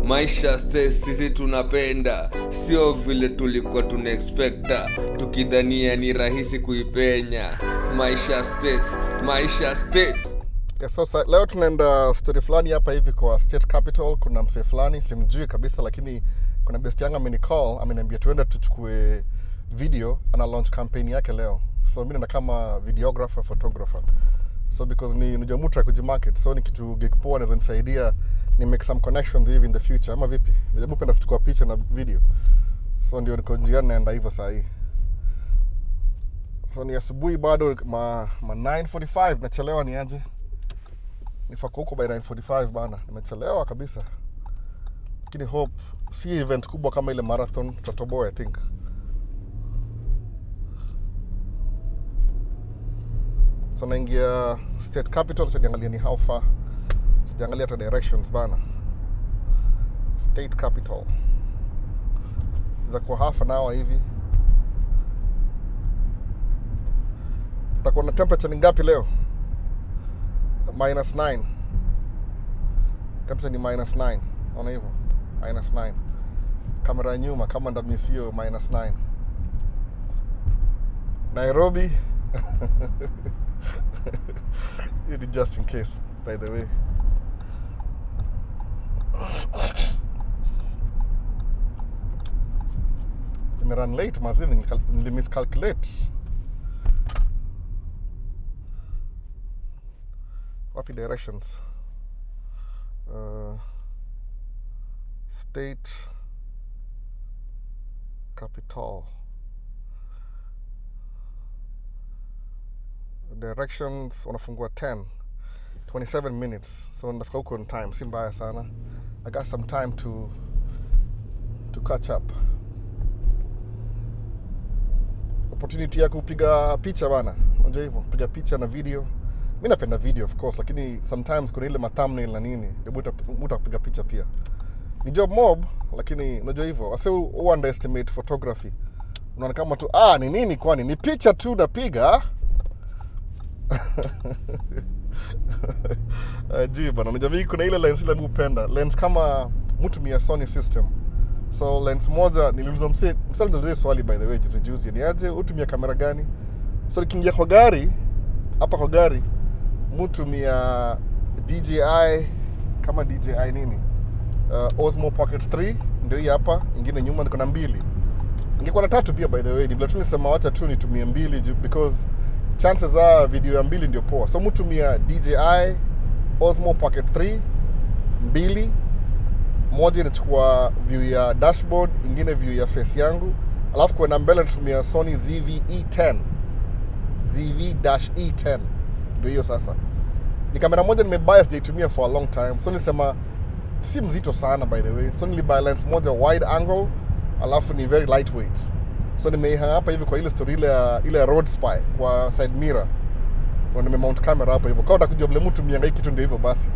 Maisha sisi tunapenda, sio vile tulikuwa tunaexpecta, tukidhania ni rahisi kuipenya. Maisha states. Yeah, so leo tunaenda story fulani hapa hivi kwa state capital. Kuna msee fulani simjui kabisa, lakini kuna best yangu amenicall, ameniambia tuende tuchukue video, ana launch campaign yake leo. So mimi naenda kama videographer, photographer. So because ni unajua mtu kujimarket, so ni kitu gig poa, naweza nisaidia ni make some connections even in the future. Ama vipi? Najaribu penda kuchukua picha na video. So ndio niko njiani naenda hivyo saa hii. So ni asubuhi bado ma 9:45, nachelewa ni aje? Nifako huko by 9:45 bana. Nimechelewa kabisa. Lakini hope si event kubwa kama ile marathon tutatoboa I think. So naingia state capital, sijaangalia ni how far. Sijaangalia hata directions bana. State capital. Za kwa half an hour hivi. Utakuwa na temperature ni ngapi leo? -9. Temperature ni -9. Ona hivyo. -9. Kamera nyuma kama ndamisio -9. Nairobi. It just in case, by the way. Nimerun late mazini, nilimiscalculate. Wapi directions? State capital. Directions wanafungua 27 minutes. So nafika huko on time, si mbaya sana. I got some time to catch up. Opportunity ya kupiga picha bana. Unajua hivyo, piga picha na video. Mimi napenda video of course, lakini sometimes kuna ile thumbnail na nini, ndio mtu kupiga picha pia. Ni job mob, lakini unajua hivyo, wase underestimate photography. Unaona kama tu ni nini kwani? Ni picha tu napiga. Ajui bana, unajua mimi kuna ile lens ile mpenda. Lens kama mtu mia Sony system. So lens moja niliuliza msali swali by the way juzi ni aje utumia kamera gani? So nikiingia kwa gari, hapa kwa gari mtu mia DJI kama DJI nini? Osmo Pocket 3 ndio hii hapa, ingine nyuma niko na 2. Ingekuwa na 3 pia by the way, bila tu nisema wacha tu nitumie 2 because chances za video ya 2 ndio poa. So mtu mia DJI Osmo Pocket 3 2, moja inachukua view ya dashboard, ingine view ya face yangu, alafu kwa mbele natumia Sony ZV-E10 ZV-E10 ndio hiyo sasa. Ni kamera moja nimebuy sijaitumia for a long time. So nilisema si mzito sana by the way. So nilibuy lens moja wide angle, alafu ni very lightweight. So nimeihang hapa hivi kwa ile story ile road spy kwa side mirror. Kwa nimemount camera hapa hivyo. Kwa utakujua vile mtu mianga kitu ndio hivyo basi.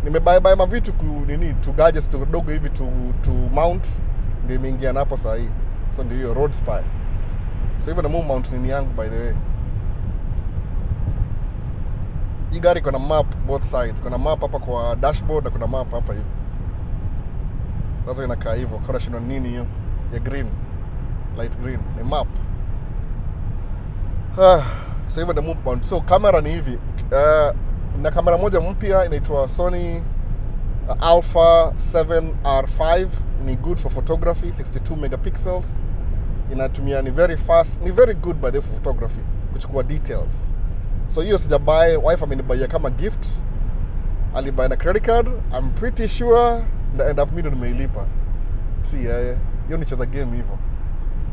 Nimebuy mavitu to gadgets to dogo hivi to mount, ndio imeingia hapo saa hii. So ndio hiyo road spy. So hivyo na mount nini yangu by the way. Hii gari kuna map both sides. Kuna map hapa kwa dashboard na kuna map hapa hivi. Sasa inakaa hivyo. Kuna shino nini hiyo? Ya green. Light green. Ni map. So hivyo ndio mount. So camera ni hivi. Na kamera moja mpya inaitwa Sony Alpha 7R5. Ni good for photography, 62 megapixels. Inatumia ni very fast, ni very good by the photography, kuchukua details. So hiyo sijabuy, wife amenibuy kama gift. Alibuy na credit card, I'm pretty sure the end of million nimeilipa. Si hiyo ni cheza game hivyo.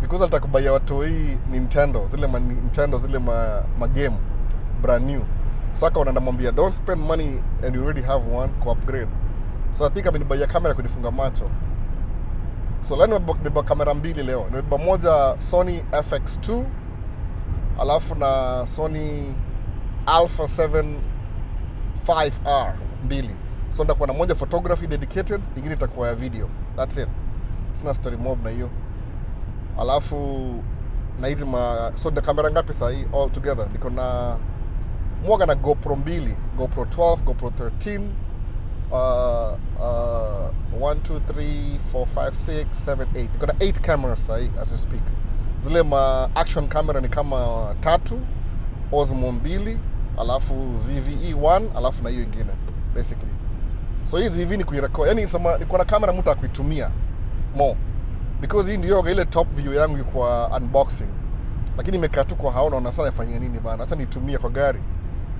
Because alitakubuy watu hii Nintendo, zile ma game brand new. Saka wanamwambia don't spend money and you already have one to upgrade. So I think amenibuy kamera kujifunga macho. So leo nimebeba kamera 2 leo. Nimebeba moja Sony FX2, alafu na Sony Alpha 7 5R 2. So ndakuwa na moja photography dedicated, ingine itakuwa ya video. That's it. Sina story mob na hiyo. Alafu na hizi so ndio kamera ngapi sasa hii all together? Niko na mwaga na GoPro 2, GoPro 12, GoPro 13, 1 2 3 4 5 6 7 8. Niko na 8 cameras sahi as we speak. Zile action camera ni kama 3, Osmo 2, alafu ZVE 1, alafu na hiyo ingine basically. So hii ZV ni kuirecord. Yaani sema niko na camera mtu akuitumia more. Because hii ndio ile top view yangu kwa unboxing. Lakini nimekaa tu kwa haona na sana ifanyia nini bana. Acha nitumie kwa gari.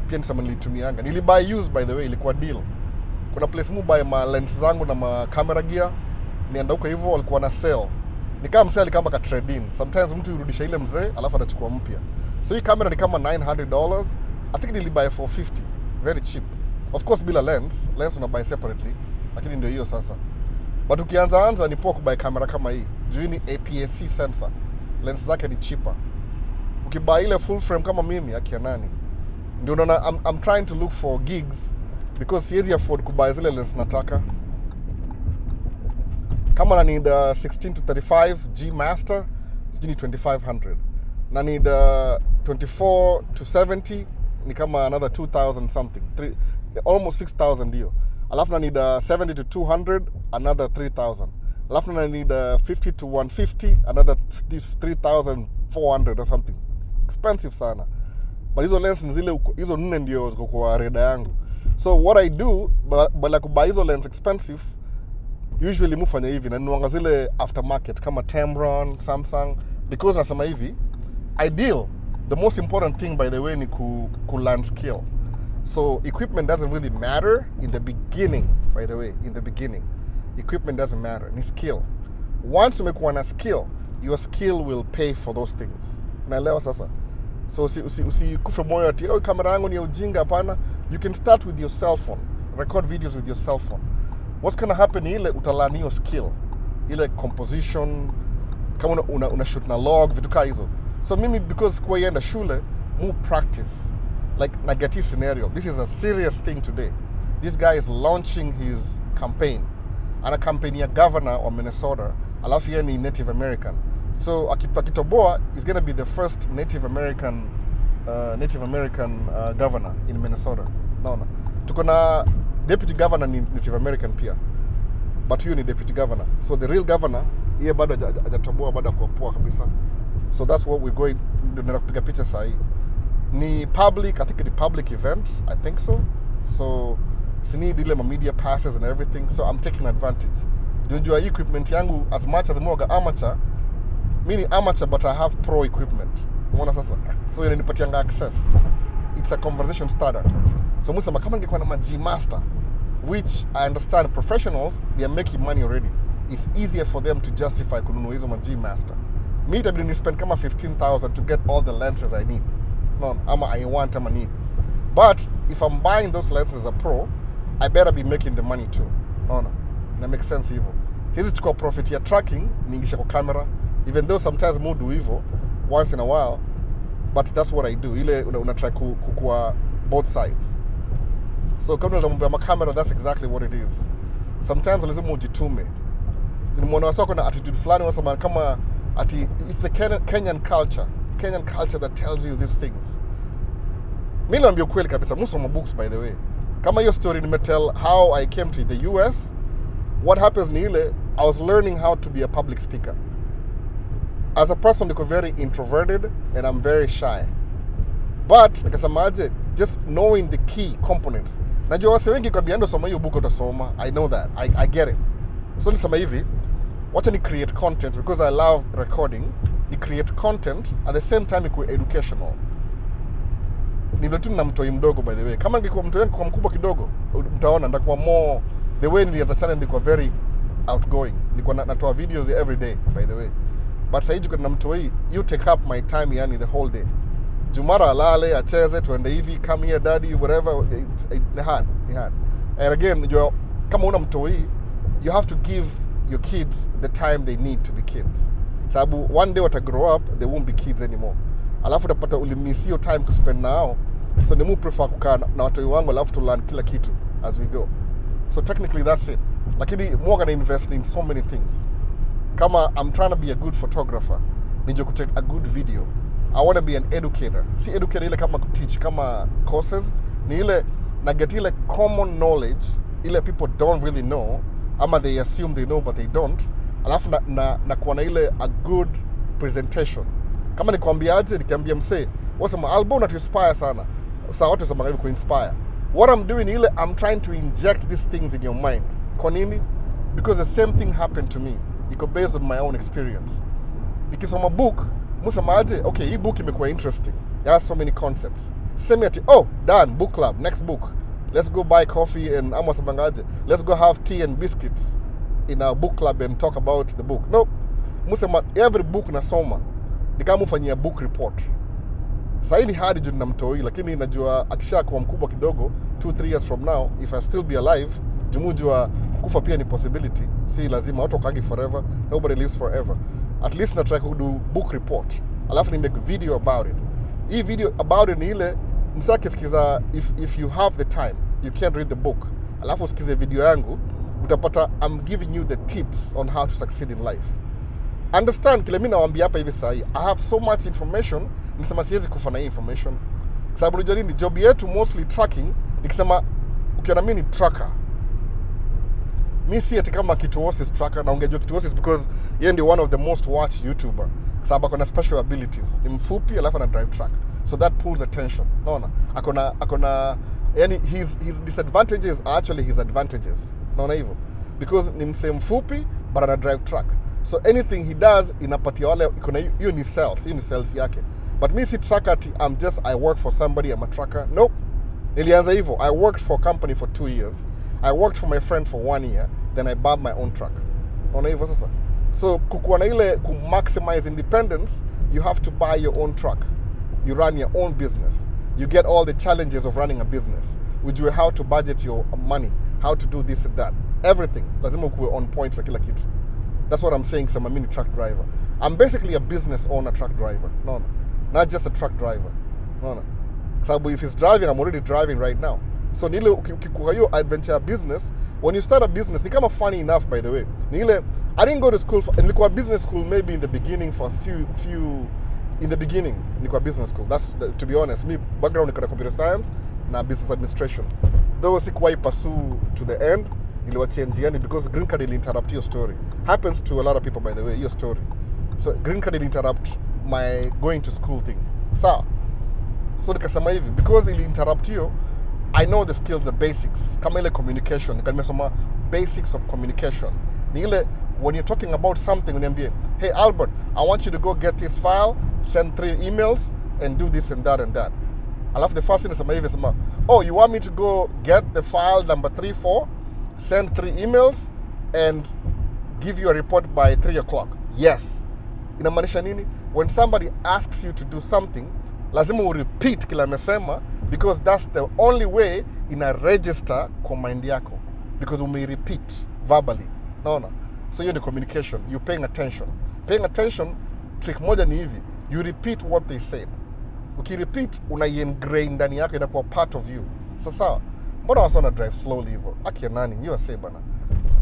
Pia nisema nilitumianga. Nilibuy used by the way, ilikuwa deal. Kuna place mu buy ma lens zangu na ma camera gear. Nienda huko hivyo walikuwa na sale. Ni kama msee alikamba ka trade in. Sometimes mtu yurudisha ile mzee alafu atachukua mpya. So hii camera ni kama $900. I think nilibuy for $50. Very cheap. Of course bila lens una buy separately. Lakini ndio hiyo sasa. But ukianza ni poa kubuy camera kama hii. Juu ni APS-C sensor. Lens zake ni cheaper. Ukibuy ile full frame kama mimi akia nani. Ndio unaona I'm trying to look for gigs because siwezi afford kubuy zile lens nataka. Kama na need 16 to 35 G master, sijui ni 2500. Na need 24 to 70 ni kama another 2000 something. Almost 6000 ndio. Alafu na need 70 to 200, another 3000. Alafu na need 50 to 150, another 3400 or something. Expensive sana. But hizo lens ni zile, hizo nne ndio ziko kwa reda yangu. So what I do, bala kubuy hizo lens expensive, usually mufanya hivi, na ninuanga zile aftermarket kama Tamron, Samsung, because nasema hivi, ideal, the most important thing by the way ni ku learn skill. So equipment doesn't really matter in the beginning, by the way, in the beginning. Equipment doesn't matter, ni skill. Once umekuwa na skill, your skill will pay for those things. Unaelewa sasa? So usikufe moyo ati kamera yangu ni ya ujinga, hapana. You can start with your cell phone. Record videos with your cell phone. What's gonna happen ile utalani your skill. Ile composition, kama una shoot na log, vitu kaa hizo. So mimi because kwa yenda shule, mu practice. Like na get his scenario. This is a serious thing today. This guy is launching his campaign. Ana campaign ya governor wa Minnesota, alafu yeye ni Native American. So akitoboa is going to be the first Native American governor in Minnesota. Naona. Tuko na deputy governor ni Native American pia. But huyo ni deputy governor. So the real governor yeye bado hajatoboa, bado kwa poa kabisa. So that's what we're going to kupiga picha saa hii. Ni public, I think it's a public event, I think so. So need ile media passes and everything. So I'm taking advantage. Unajua equipment yangu as much as mwoga amateur, mimi ni amateur but I have pro equipment. Umeona sasa? So inanipatianga access. It's a conversation starter. So musema kama ningekuwa na G master, which I understand professionals, they are making money already. It's easier for them to justify kununua hizo G master. Me itabidi ni spend kama 15,000 to get all the lenses I need. No, ama I want, ama need. But if I'm buying those lenses as a pro, I better be making the money too. No. That makes sense hivyo. Siwezi chukua profit ya tracking niingisha kwa camera, even though sometimes more do hivyo once in a while, but that's what I do. Ile una try kukua both sides. So kama unamwambia ma camera, that's exactly what it is. Sometimes lazima ujitume. Nimeona wasako na attitude fulani wasema kama ati it's the Kenyan culture that tells you these things. Mimi naambia kweli kabisa, musoma books by the way. Kama hiyo story nimetell how I came to the US, what happens ni ile I was learning how to be a public speaker. As a person niko very introverted and I'm very shy. But nikasemaje, just knowing the key components. Najua wase wengi kwa biando soma hiyo book utasoma. I know that. I get it. So nisema hivi, wacha ni create content because I love recording. Ni create content at the same time iko educational. Ni vile tu na mtoi mdogo by the way. Kama ningekuwa mtoi wangu kwa mkubwa kidogo, mtaona ndakuwa more the way nilianza channel ndiko very outgoing. Nilikuwa natoa videos every day by the way. But sasa hivi kuna mtoi, you take up my time yani the whole day. Jumara alale, acheze, tuende hivi, come here daddy, whatever. It's hard. And again, kama una mtoi, you have to give your kids the time they need to be kids. Sababu one day wata grow up, they won't be kids anymore. Alafu utapata ulimiss hiyo time to spend nao. So nimu prefer kukaa na watoi wangu alafu to learn kila kitu as we go. So technically that's it. Lakini more gonna invest in so many things. Kama I'm trying to be a good photographer, nijue kutake a good video. I want to be an educator. Si educator ile kama kuteach, kama courses. Ni ile na get ile common knowledge ile people don't really know, ama they assume they know but they don't, alafu na kuwa na ile a good presentation. Kama nikwambiaje, nikiambia msee wasema album na inspire sana, sasa watu wasema hivi kuinspire. What I'm doing ile, I'm trying to inject these things in your mind. Kwa nini? Because the same thing happened to me. Iko based on my own experience. Nikisoma book, musemaje, okay, hii book imekuwa interesting. It has so many concepts. Same ati, oh, done, book club, next book. Let's go buy coffee and ama semangaje. Let's go have tea and biscuits in our book club and talk about the book. No. Musema every book nasoma ni kama ufanyia book report. Sasa hii ni hard juu na mtoi, lakini najua akisha kuwa mkubwa kidogo 2-3 years from now, if I still be alive, jumujua kufa pia ni possibility. Si lazima watu wakangi forever, nobody lives forever. At least na try to do book report. Alafu ni make video about it. Hii video about it ni ile msaki sikiza, if you have the time, you can't read the book. Alafu usikize video yangu, utapata I'm giving you the tips on how to succeed in life. Understand, kile mimi nawaambia hapa hivi sahi, I have so much information, nisema siwezi kufanya hii information. Kwa sababu unajua nini, job yetu mostly tracking, nikisema ukiona mimi ni tracker. Mimi si ati kama Kituosis tracker, na ungejua Kituosis because yeye ndio one of the most watched YouTuber. Kwa sababu akona special abilities. Ni mfupi alafu ana drive track. So that pulls attention. Naona? Akona yani his disadvantages are actually his advantages. Naona hivyo? Because ni msee mfupi but ana drive track. So anything he does inapatia wale ikona hiyo ni sales yake. But me si tracker ati I work for somebody, I'm a tracker. Nope. Nilianza hivyo. I worked for a company for 2 years. I worked for my friend for 1 year, then I bought my own truck. Unaona hivyo sasa? So kukuwa na ile maximize independence, you have to buy your own truck. You run your own business. You get all the challenges of running a business. Ujue how to budget your money, how to do this and that. Everything. Lazima ukuwe on point sa kila kitu. That's what I'm saying, sema mini truck driver. I'm basically a business owner truck driver. No. Not just a truck driver. No. Sababu if he's driving, I'm already driving right now. So nile ukikuwa hiyo adventure business, when you start a business, ni kama funny enough by the way. Nile I didn't go to school nilikuwa business school maybe in the beginning for a few in the beginning nilikuwa business school. That's to be honest, me background niko na computer science na business administration. Though sikuwahi pursue to the end, niliwachia njiani because green card ili interrupt your story. Happens to a lot of people by the way, your story. So green card ili interrupt my going to school thing. Sawa. So nikasema hivi because ili interrupt you, I know the skills, the basics. Kama ile communication, nimesoma basics of communication. Ni ile when you're talking about something, uniambie, hey Albert, I want you to go get this file, send 3 emails and do this and that and that. Alafu the first thing nasema hivi, nasema, oh, you want me to go get the file number 34, send 3 emails and give you a report by 3 o'clock. Yes. Inamaanisha nini? When somebody asks you to do something, lazima repeat kila amesema because that's the only way ina register kwa mind yako, because repeat verbally. Naona? So hiyo ni communication. You paying attention. Paying attention, trick moja ni hivi. You repeat what they said. Ukirepeat, una-ingrain ndani yako, inakuwa part of you. Sasa, mbona wasona drive slowly hivyo? Aki ya nani? You are say bana.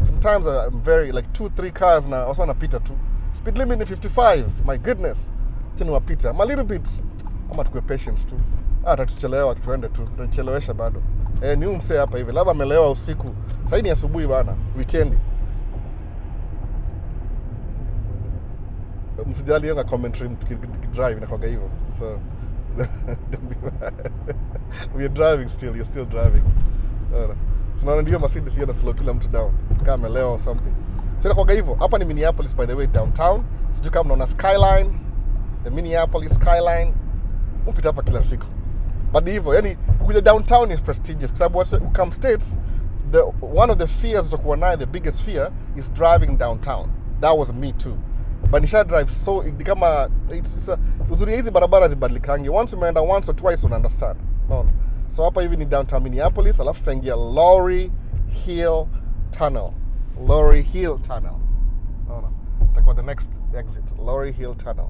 Sometimes I'm very, like 2-3 cars na wasona pita tu. Speed limit ni 55. My goodness. Chini wapita. A little bit. Ama tukue patience tu. Tatuchelewa, tuende tu. Tunachelewesha bado. Ni umse hapa hivi. Labda amelewa usiku. Sasa ni asubuhi bana. Weekendi. Msijali yonga commentary drive na kwa hivyo. So don't be mad. We are driving still. You're still driving. So na ndio Mercedes yana slow kila mtu down. Kama amelewa or something. So kwa hivyo, hapa ni Minneapolis by the way, downtown. Sijui kama mnaona skyline. The Minneapolis skyline. Mpita hapa kila siku. But hivyo, yani kukuja downtown is prestigious. Kwa sababu come states, one of the fears utakuwa nayo, the biggest fear is driving downtown. That was me too. But nisha drive so kama uzuri hizi barabara zibadilikangi. Once umeenda once or twice una understand. No. So hapa hivi ni downtown Minneapolis, alafu tutaingia Lowry Hill Tunnel. Lowry Hill Tunnel. No. Itakuwa the next exit, Lowry Hill Tunnel.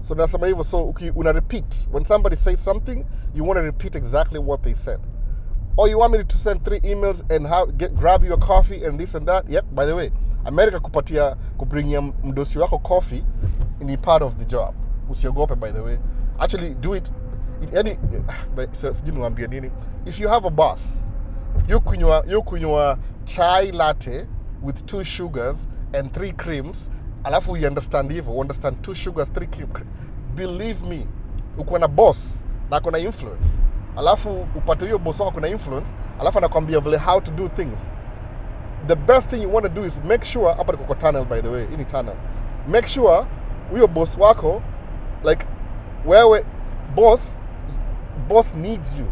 So nasema hivyo, so una repeat. When somebody says something, you want to repeat exactly what they said. Or you want me to send 3 emails and grab you a coffee and this and that? Yep, by the way, America kubringia mdosi wako coffee ni part of the job. Usiogope by the way. Actually do it. Sijui niwaambie nini. If you have a boss, you kunywa chai latte with 2 sugars and 3 creams, alafu you understand hivyo, understand 2 sugars 3 cream. Believe me, uko na boss na kuna influence, alafu upate hiyo boss wako kuna influence, alafu anakuambia vile how to do things. The best thing you want to do is make sure, hapa niko kwa tunnel by the way, ini tunnel. Make sure huyo boss wako, like wewe boss needs you.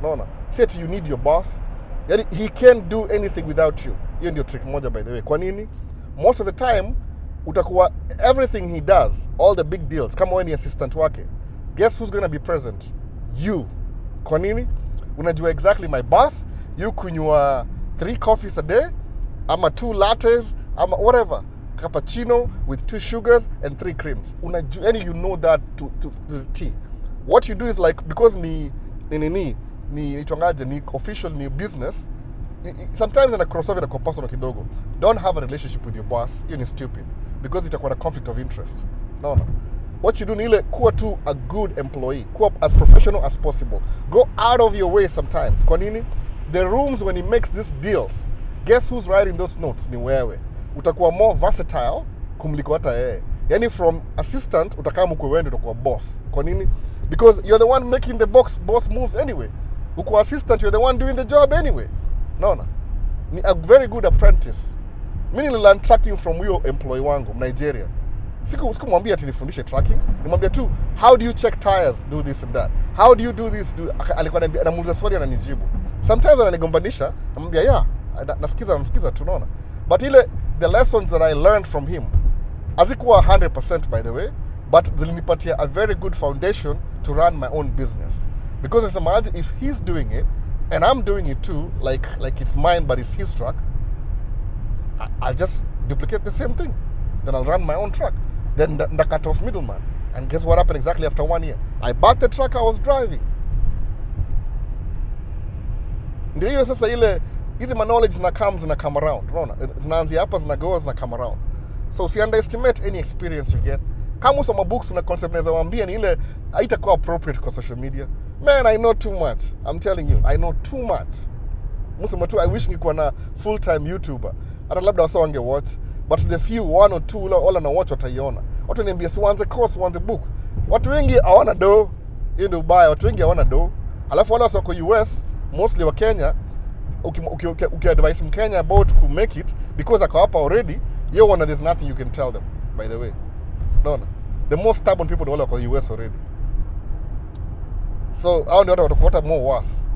Naona? Say you need your boss. Yani he can't do anything without you. Hiyo ndio trick moja by the way. Kwa nini? Most of the time utakuwa everything he does, all the big deals, kama wewe ni assistant wake, guess who's going to be present? You. Kwa nini? Unajua exactly my boss, you kunywa 3 coffees a day, ama 2 lattes, ama whatever, cappuccino with 2 sugars and 3 creams. Unajua, and you know that to the T. What you do is like, because ni official, ni business, sometimes in a crossover na personal kidogo. Don't have a relationship with your boss. You're stupid, because itakuwa a conflict of interest. No. What you do ni ile kuwa tu a good employee, kuwa as professional as possible. Go out of your way sometimes. Kwa nini? The rooms when he makes these deals, guess who's writing those notes? Ni wewe. Utakuwa more versatile kumliko hata yeye. Yani from assistant utakaa mkwe wewe ndio utakuwa boss. Kwa nini? Because you're the one making the boss moves anyway. Uko assistant, you're the one doing the job anyway. Naona? Ni a very good apprentice. Mimi nililearn tracking from huyo employee wangu Nigeria. Sikumwambia ati nifundishe tracking. Nimwambia tu, how do you check tires, do this and that. How do you do this? Alikuwa anamuuliza swali ananijibu. Sometimes ananigombanisha, namwambia yeah, nasikiza tunaona. But the lessons that I learned from him, hazikuwa 100% by the way, but zilinipatia a very good foundation to run my own business. Because it's imagine if he's doing it and I'm doing it too, like it's mine but it's his truck, I'll just duplicate the same thing. Then I'll run my own truck. Then the cut off middleman. And guess what happened exactly after 1 year? I bought the truck I was driving. Ndio hiyo sasa hizi knowledge zina come around. Unaona? Zinaanzia hapa zina come around. So si underestimate any experience you get. Kama usoma books una concept naweza waambia ni ile haitakuwa appropriate kwa social media. Man, I know too much. I'm telling you, I know too much. Musema tu, I wish nikuwa na full-time YouTuber. Hata labda wasa wange watch. But the few, 1 or 2, wala na watch wataiona. Watu niambia si wanze course, wanze book. Watu wengi hawana do. Hiyo ndio ubaya, watu wengi hawana do. Alafu wala wako US, mostly wa Kenya, ukiadvise Mkenya about to make it, because ako hapa already, there's nothing you can tell them, by the way. No. The most stubborn people wale wako US already. So, hao ndio watu watakuwa more worse.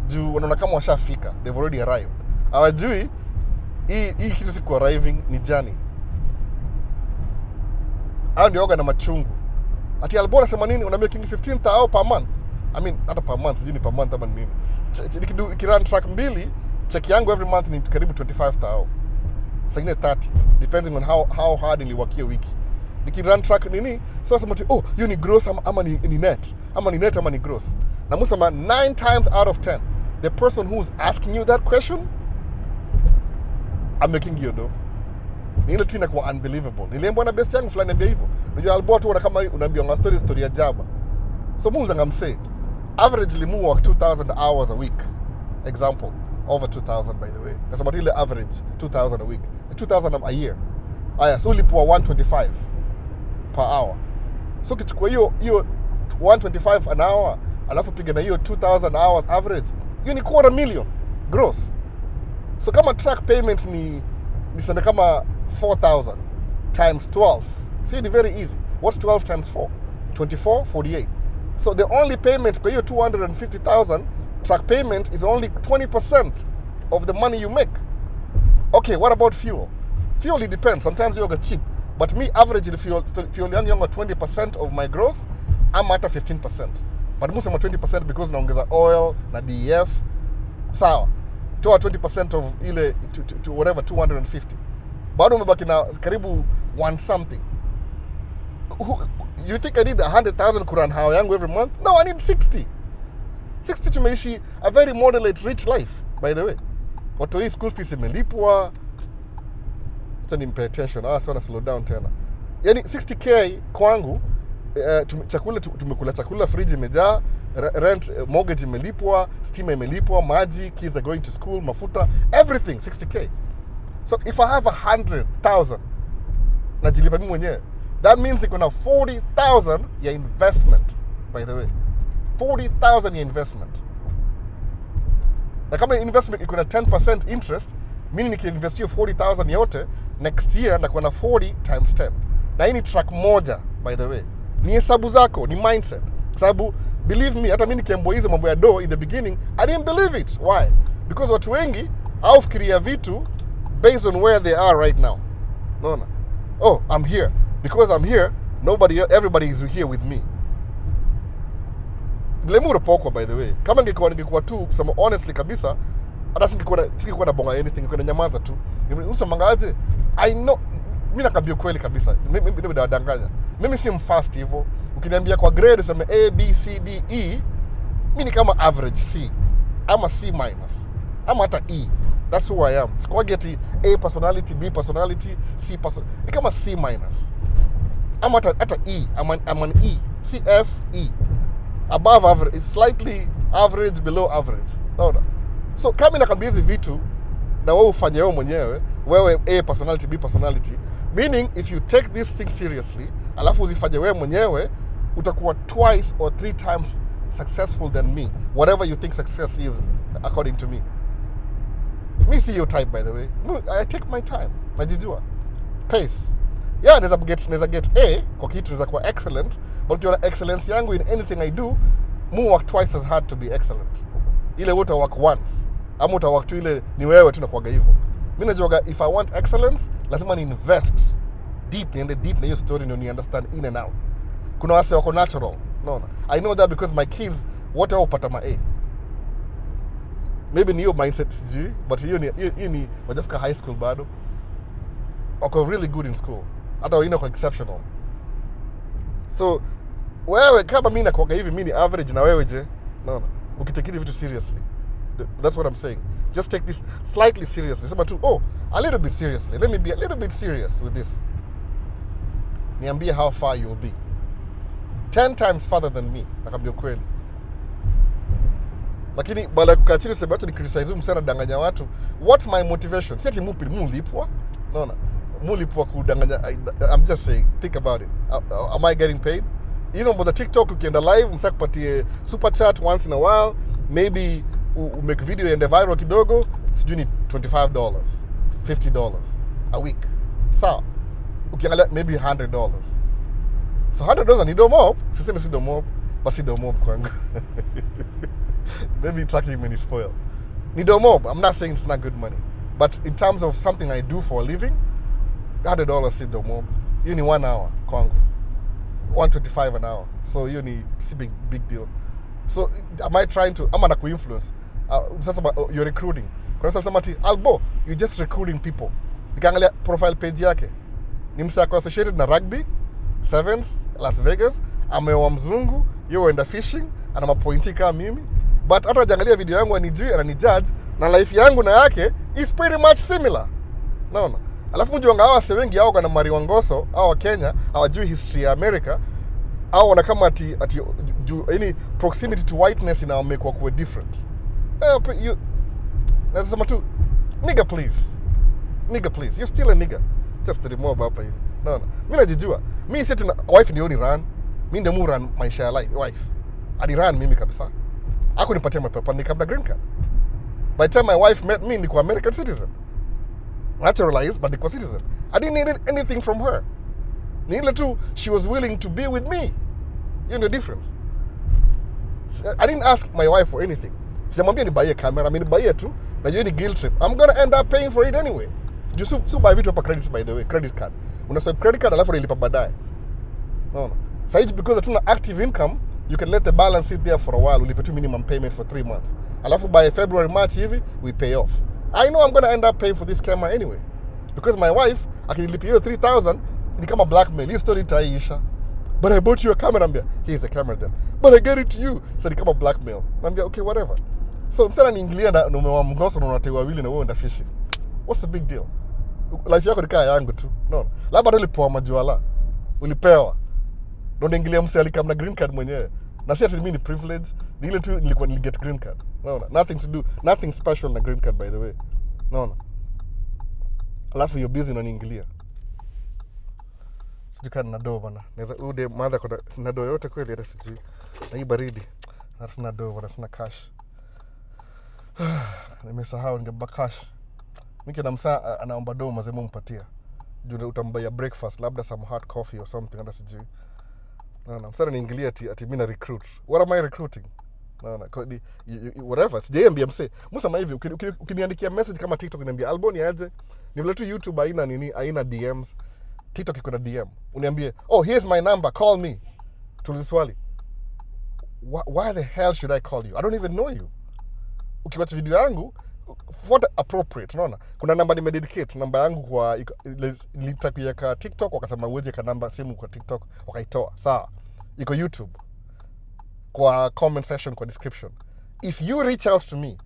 Juu wanaona kama washafika, they've already arrived. Hawajui hii kitu si arriving ni journey. Hao ndio na machungu. Ati albora sema nini una making 15,000 per month. I mean, hata per month, sijui ni per month ama nini. Nikirun track 2, check yangu every month ni karibu 25,000. Sasa 30, depending on how hard niliwakia wiki. Nikirun track nini, so sema oh, hiyo ni gross ama ni net. Ama ni net ama ni gross. Na musema 9 times out of 10, the person who's asking you that question, I'm making you do. Ni ile tu inakuwa unbelievable. Niliambiwa na best yangu fulani niambia hivyo. Unajua alikuwa tu kama unaambia nga story ya jaba. So Mungu ngamse. Averagely move work 2,000 hours a week. Example, over 2,000 by the way. That's about the average 2,000 a week. 2,000 a year. Aya, so ulipua 125 per hour. So kichukua hiyo 125 an hour, alafu piga na hiyo 2,000 hours average. Hiyo ni $250,000 gross. So kama track payment ni sema kama 4,000 times 12. See, it's very easy. What's 12 times 4? 24, 48. So the only payment kwa hiyo 250,000 track payment is only 20% of the money you make. Okay, what about fuel? Fuel, it depends. Sometimes you get cheap. But me, average fuel yangu 20% of my gross, I'm at 15%. But most of my 20% because naongeza oil, na DEF. Sawa. Toa 20% of ile to whatever 250. Bado umebaki na karibu 1 something. You think I need 100,000 kuran hao yangu every month? No, I need 60. 60 tumeishi a very moderate rich life, by the way. Watu hii school fees imelipwa. Acha nimpe attention. Sasa slow down tena. Yani 60k kwangu tumekula chakula, fridge imejaa, rent, mortgage imelipwa, stima imelipwa, maji, kids are going to school, mafuta, everything 60k. So if I have 100,000 najilipa mimi mwenyewe, that means niko na 40,000 ya investment. By the way, 40,000 ya investment. Na kama investment iko na 10% interest, mimi nikiinvest hiyo 40,000 yote, next year nakuwa na 40 times 10. Na hii ni track moja, by the way. Ni hesabu zako, ni mindset. Sababu believe me, hata mimi nikiambiwa hizo mambo ya in the beginning, I didn't believe it. Why? Because watu wengi haufikiria vitu based on where they are right now. No. Oh, I'm here. Because I'm here, everybody is here with me. Blame urapokwa, by the way. Kama ningekuwa tu kusema honestly kabisa, hata singekuwa na bonga anything, ningekuwa na nyamaza tu. Unamangaje? I know, mimi nakambia kweli kabisa. Mimi ndio nadanganya. Mimi si mfast hivyo. Ukiniambia kwa grade useme A B C D E, mimi ni kama average C ama C minus ama hata E. That's who I am. Squaghetti A personality, B personality, C personality. Ni kama C minus. Ama hata E, I'm an E. C F E. Above average, is slightly average, below average. Naona. So kama nakwambia hizi vitu na wewe ufanye wewe mwenyewe, wewe A personality, B personality, meaning if you take this thing seriously, alafu uzifanye wewe mwenyewe, utakuwa twice or 3 times successful than me. Whatever you think success is according to me. Me see your type, by the way. No, I take my time. Najijua. Pace. Yeah, naweza get A kwa kitu, naweza kuwa excellent, but ukiona excellence yangu in anything I do, work twice as hard to be excellent. Ile uta work once. Ama uta work tu ile ni wewe tu nakuaga hivyo. Mimi najuaga if I want excellence, lazima ni invest deep, niende deep na hiyo story ndio ni understand in and out. Kuna wase wako natural. No. I know that because my kids wote wapata ma A. Maybe ni hiyo mindset sijui, but hiyo ni wajafika high school bado. Wako really good in school. Hata wengine kwa exceptional. So wewe kama mimi nakuaga hivi, mimi ni average na wewe je? No. Ukitakiti vitu seriously. That's what I'm saying. Just take this slightly seriously. Sema tu, a little bit seriously. Let me be a little bit serious with this. Niambie how far you'll be. 10 times farther than me. Nakwambia kweli. Lakini bala kukaa chini sema watu ni criticize msana danganya watu. What's my motivation? Si ati mulipwa. No. Mulipwa kudanganya. I'm just saying, think about it. Am I getting paid? Hizo mboza TikTok ukienda live msaka kupatie super chat once in a while, maybe make video iende viral kidogo, sijui ni $25, $50 a week. Sawa. Ukiangalia maybe $100. So $100 ni domob, sisemi si domob, but si domob kwangu. Maybe tracking me is spoiled. Ni domob, I'm not saying it's not good money, but in terms of something I do for a living, $100 si domob. You need 1 hour kwangu. $125 an hour. So you need si big deal. So am I trying to, ama na ku-influence? Sasa you're recruiting. Kwa sababu samati, Albo, you're just recruiting people. Nikaangalia profile page yake. Ni msako associated na rugby, Sevens, Las Vegas, ameoa mzungu, yeye huenda fishing, ana mapointi kama mimi. But hata jangalia video yangu anijui, ananijudge, na life yangu na yake is pretty much similar. Naona. Alafu mjuanga hawa wase wengi hao kana Mariwa Ngoso, hawa Kenya, hawajui history ya America. Hao wana kama ati any proximity to whiteness ina make wa different. Nasema tu nigga please. You're still a nigga. Just remove hapa hivi. No. Mimi najijua. Mimi sisi tuna wife ndio ni run. Mimi ndio mu run maisha ya wife. Adi run mimi kabisa. Haku nipatia mapepa nikamda green card. By the time my wife met me nilikuwa American citizen. Naturalized, but nilikuwa citizen. I didn't need anything from her. Ni ile tu she was willing to be with me. You know the difference. I didn't ask my wife for anything. Sijamwambia nibaie camera, mimi nibaie tu na hiyo ni guilt trip. I'm gonna end up paying for it anyway. Just buy vitu hapa credit, by the way, credit card. Unaswipe credit card alafu unalipa baadaye. No. Sasa because hatuna active income, you can let the balance sit there for a while. Ulipe tu minimum payment for 3 months. Alafu by February, March hivi, we pay off. I know I'm gonna end up paying for this camera anyway. Because my wife, akinilipia hiyo 3,000, ni kama blackmail. Hii story itaisha. But I bought you a camera. Nambia, here's a camera then. But I get it to you. So ni kama blackmail. Nambia, okay, whatever. So msana niingilia na umewa mngoso na unatei wawili na wewe enda fishing. What's the big deal? Life yako ni kama yangu tu. No. Labda ulipewa majuala. Ulipewa. Ndio naingilia mse alikam na green card mwenyewe. Na si ati mimi ni privilege, ni ile tu nilikuwa niliget green card. Unaona? Nothing to do, nothing special na green card by the way. Unaona? Alafu you're busy na niingilia. Sijui kama nina doo bana. Naweza ude mother kwa na doo yote kweli hata sijui. Na hii baridi. Hata sina doo bana, sina cash. Nimesahau ningebeba cash. Mimi na msaa anaomba doo mzee mumpatia. Juu utambaya breakfast, labda some hot coffee or something hata sijui. Naona msana niingilia ati mimi na recruit. What am I recruiting? Naona whatever. Sijaambia mse. Msema hivi ukiniandikia message kama TikTok niambia Alboni aje. Ni vile tu YouTube haina DMs. TikTok iko na DM. Uniambie, "Oh, here's my number, call me." Tulize swali. Why the hell should I call you? I don't even know you. Ukiwatch video yangu, what appropriate, unaona? Kuna namba nimededicate namba yangu kwa nilitakuweka TikTok, wakasema uweje ka namba simu kwa TikTok, wakaitoa. Sawa. Iko YouTube. Kwa comment section, kwa description. If you reach out to me,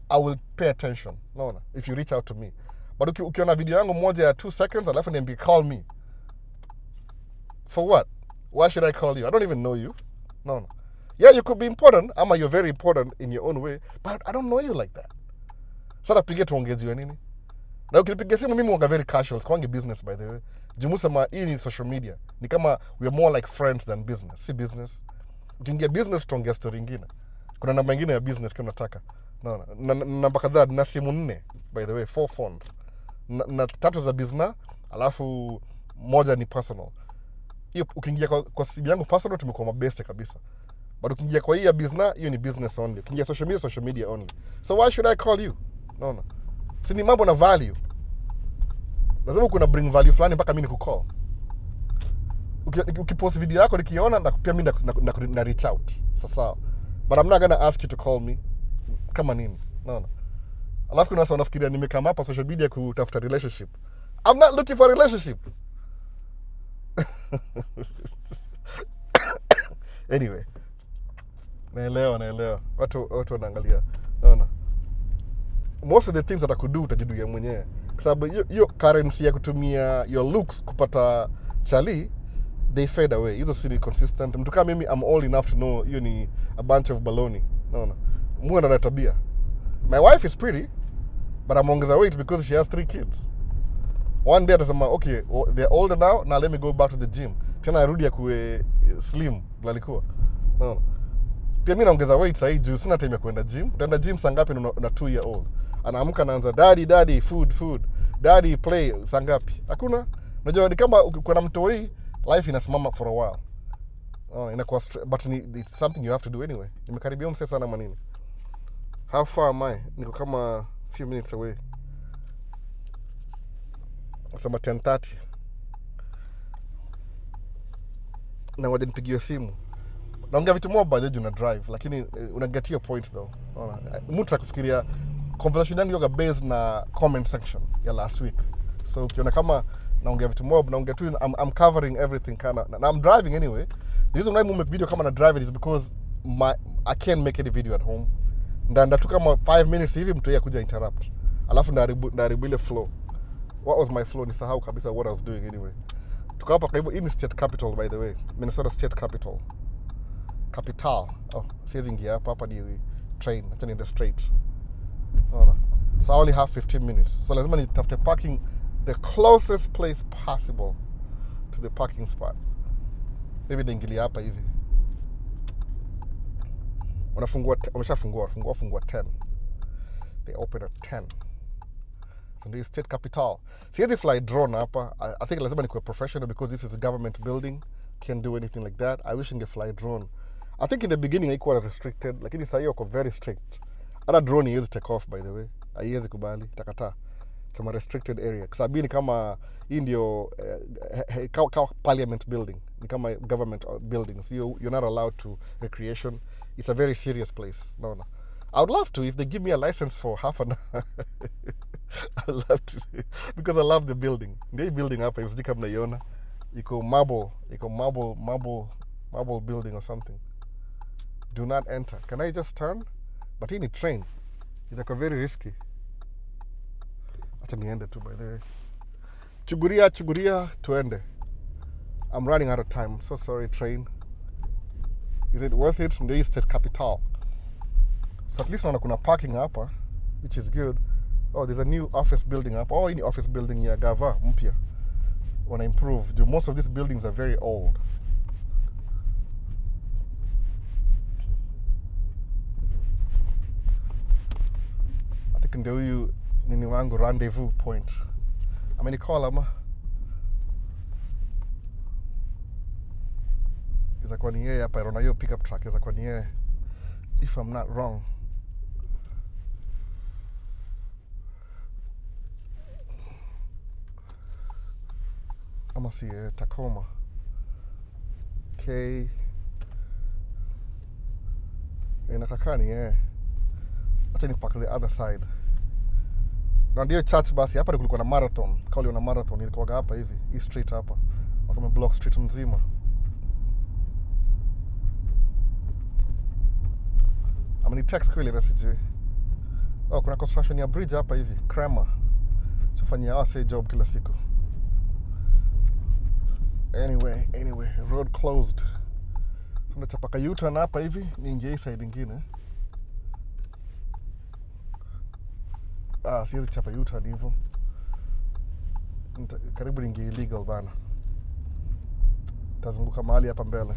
I will pay attention. Unaona? If you reach out to me. But ukiona video yangu moja ya 2 seconds, alafu niambie call me. For what? Why should I call you? I don't even know you. No. Yeah, you could be important, ama you're very important in your own way, but I don't know you like that. Sasa pige tuongeziwe nini? Na ukinipigia simu mimi wanga very casual, kwangi business by the way. Jumusema hii ni social media. Ni kama we are more like friends than business. Si business. Ukiingia business tuongea story nyingine. Kuna namba nyingine ya business kama unataka. No. Namba kadhaa na simu 4 by the way, 4 phones. Na 3 za business, alafu moja ni personal. Hiyo ukiingia kwa simu yangu personal tumekuwa mabeste kabisa. But ukiingia kwa hii ya business, hiyo ni business only. Ukiingia social media only. So why should I call you? No. Si ni mambo na value. Lazima kuna bring value fulani mpaka mimi nikucall. Ukipost video yako nikiona na pia mimi na reach out. Sasa. But I'm not gonna ask you to call me. Kama nini? No. Alafu kuna watu wanafikiria nimekama hapa social media kutafuta relationship. I'm not looking for a relationship. Anyway. Naelewa. Watu wanaangalia. Naona. Most of the things that I could do utajiduia mwenyewe. Kwa sababu hiyo currency ya kutumia your looks kupata chali, they fade away. Hizo si consistent. Mtu kama mimi, I'm old enough to know hiyo ni a bunch of baloney. Naona. Mungu ana tabia. My wife is pretty, but I'm ongeza weight because she has 3 kids. One day atasema, okay, they're older now let me go back to the gym. Tena arudi ya kuwe slim, lalikuwa. Naona. Pia mimi naongeza weight sasa juu sina time ya kwenda gym. Utaenda gym saa ngapi na 2 year old? Anaamka anaanza daddy food. Daddy play saa ngapi? Hakuna. Unajua ni kama uko na mtoi, life inasimama for a while. Inakuwa but it's something you have to do anyway. Nimekaribia mse sana manini. How far am I? Niko kama few minutes away. Nasema 10:30. Na ngoja nipigie simu. Naongea vitu mob by the way, una drive, lakini una get your point though. Mtu akufikiria conversation yangu yoga based na comment section ya last week. So ukiona kama naongea vitu mob, naongea tu I'm covering everything kana. Na I'm driving anyway. The reason why I make video kama na drive is because I can't make any video at home. Ndanda tu kama 5 minutes hivi mtu yakuja interrupt. Alafu ndaribu ile flow. What was my flow? Nisahau kabisa what I was doing anyway. Tuko hapa kwa hivyo in state capital by the way. Minnesota state capital. Oh, siwezi ingia hapa ni train. Acha niende straight. Unaona. So I only have 15 minutes. So lazima nitafute parking the closest place possible to the parking spot. Maybe niingilia hapa hivi. Wameshafungua 10. They open at 10. So this state capital. Siwezi fly drone hapa. I think lazima nikuwe professional because this is a government building. Can't do anything like that. I wish I could fly drone. I think in the beginning haikuwa restricted, lakini sasa hiyo very strict. Hata drone haiwezi take off by the way. Haiwezi kubali, itakataa. It's a restricted area. Kwa sababu ni kama hii ndio parliament building. Ni kama government buildings. You're not allowed to recreation. It's a very serious place. No. I would love to if they give me a license for half an hour. I would love to because I love the building. The building hapa is kama naiona. Iko marble building or something. Do not enter. Can I just turn? But hii ni train. Itakuwa very risky. Acha niende tu by the way. Chuguria tuende. I'm running out of time. I'm so sorry, train. Is it worth it? Ndio hii State Capital. So at least naona kuna parking hapa, which is good. Oh, there's a new office building hapa. Oh, hii ni office building ya gava mpya. Wanna improve. Most of these buildings are very old. I think ndio huyu nini wangu rendezvous point. Amenicall ama? Iza kwa ni yeye hapa, naona hiyo pickup truck iza kwa ni yeye, if I'm not wrong. Ama si Tacoma. Okay. Inakaa ni yeye. Acha ni park the other side. Na ndio church basi hapa kulikuwa na marathon. Kauli na marathon ilikuwa hapa hivi, hii street hapa. Wakame block street mzima. Amani text kweli message. Oh, kuna construction ya bridge hapa hivi, Kramer. Sifanyia wase job kila siku. Anyway, road closed. Tunachapaka U-turn hapa hivi, niingie side nyingine. Siwezi chapa U-turn hivyo. Karibu niingie illegal bana. Tazunguka mahali hapa mbele.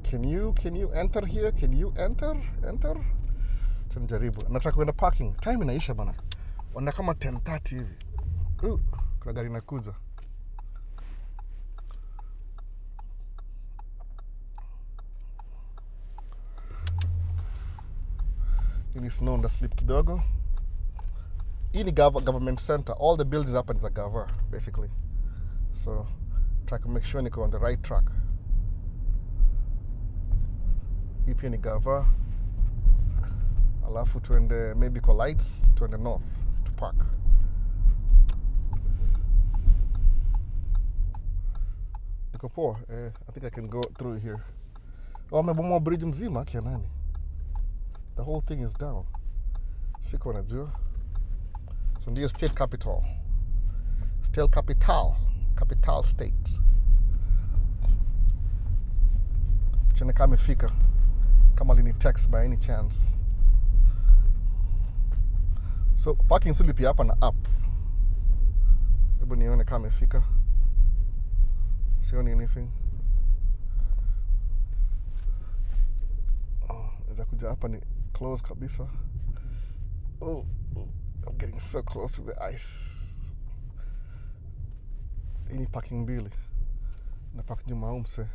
Can you enter here? Can you enter? Tunajaribu. Nataka kwenda parking. Time inaisha bana. Wana kama 10:30 hivi. Kuna gari inakuja. Ini snow nda slip kidogo. Hii ni government center. All the buildings hapa ni za gava basically. So try to make sure niko on the right track. Hii pia ni gava. Alafu tuende maybe kwa lights, tuende north to park. Niko poa. I think I can go through here. Wamebomoa bridge mzima kia nani? The whole thing is down. Siko najua. So ndio State Capital. State Capital. Capital State. Chene kama imefika. Kama lini text by any chance. So parking slip hapa na up. Hebu nione kama imefika. Sioni anything. Inaweza kuja hapa ni close kabisa. Oh, I'm getting so close to the ice. Hii ni parking mbili. Na park nyuma umse.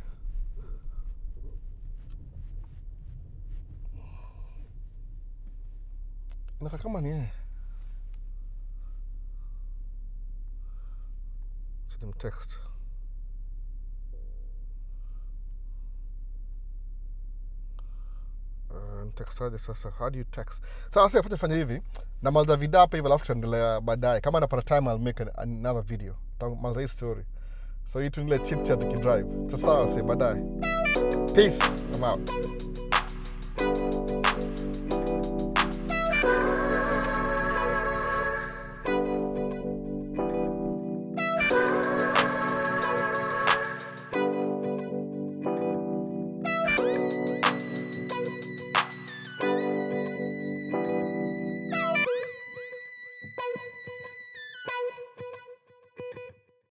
Inakaa kama ni yeye. Send him text. Text aje sasa? How do you text? Sasa fanya hivi. Na maliza video hapa hivi alafu tutaendelea baadaye. Kama napata time I'll make another video. Maliza hii story. So hii tu ile chit chat ukidrive. Sasa say baadaye. Peace. I'm out.